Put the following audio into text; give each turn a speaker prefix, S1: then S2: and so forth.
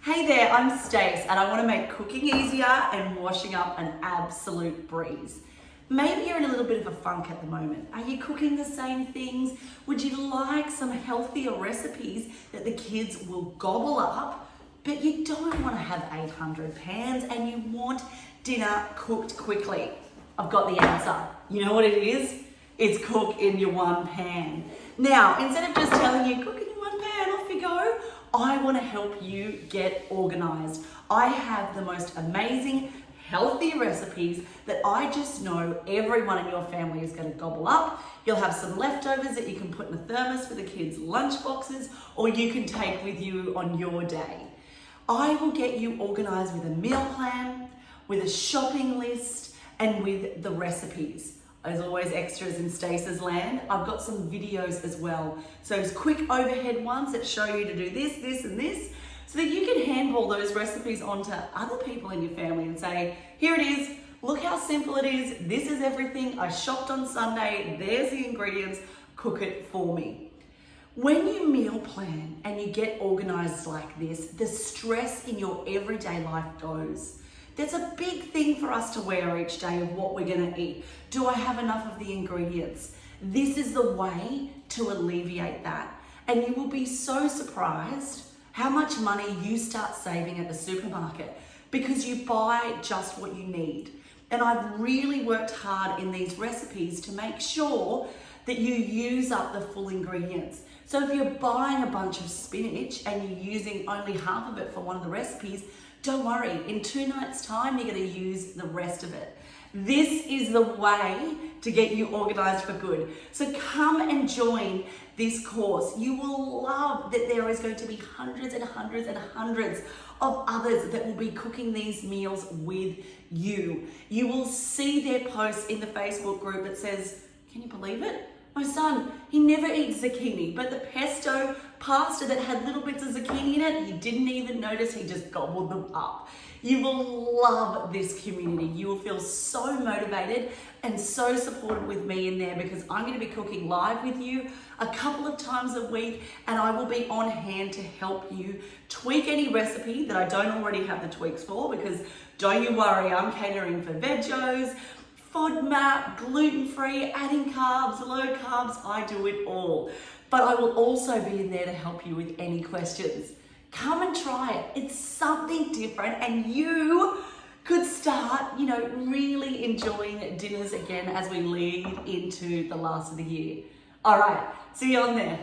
S1: Hey there, I'm Stace and I want to make cooking easier and washing up an absolute breeze. Maybe you're in a little bit of a funk at the moment. Are you cooking the same things? Would you like some healthier recipes that the kids will gobble up, but you don't want to have 800 pans and you want dinner cooked quickly? I've got the answer. You know what it is? It's cook in your one pan. Now, instead of just telling you cook in your one pan, off you go, I want to help you get organized. I have the most amazing, healthy recipes that I just know everyone in your family is going to gobble up. You'll have some leftovers that you can put in the thermos for the kids' lunch boxes, or you can take with you on your day. I will get you organized with a meal plan, with a shopping list, and with the recipes. As always, extras in Staces land. I've got some videos as well. So it's quick overhead ones that show you to do this, this, and this, so that you can handball those recipes onto other people in your family and say, here it is, look how simple it is, this is everything, I shopped on Sunday, there's the ingredients, cook it for me. When you meal plan and you get organized like this, the stress in your everyday life goes. There's a big thing for us to wear each day of what we're gonna eat. Do I have enough of the ingredients? This is the way to alleviate that. And you will be so surprised how much money you start saving at the supermarket because you buy just what you need. And I've really worked hard in these recipes to make sure that you use up the full ingredients. So if you're buying a bunch of spinach and you're using only half of it for one of the recipes, don't worry, in 2 nights' time, you're gonna use the rest of it. This is the way to get you organized for good. So come and join this course. You will love that there is going to be hundreds and hundreds and hundreds of others that will be cooking these meals with you. You will see their posts in the Facebook group that says, can you believe it? My son, he never eats zucchini, but the pesto pasta that had little bits of zucchini in it, he didn't even notice, he just gobbled them up. You will love this community. You will feel so motivated and so supported with me in there because I'm going to be cooking live with you a couple of times a week, and I will be on hand to help you tweak any recipe that I don't already have the tweaks for, because don't you worry, I'm catering for veggies, FODMAP, gluten-free, adding carbs, low carbs, I do it all. But I will also be in there to help you with any questions. Come and try it. It's something different and you could start, really enjoying dinners again as we lead into the last of the year. All right, see you on there.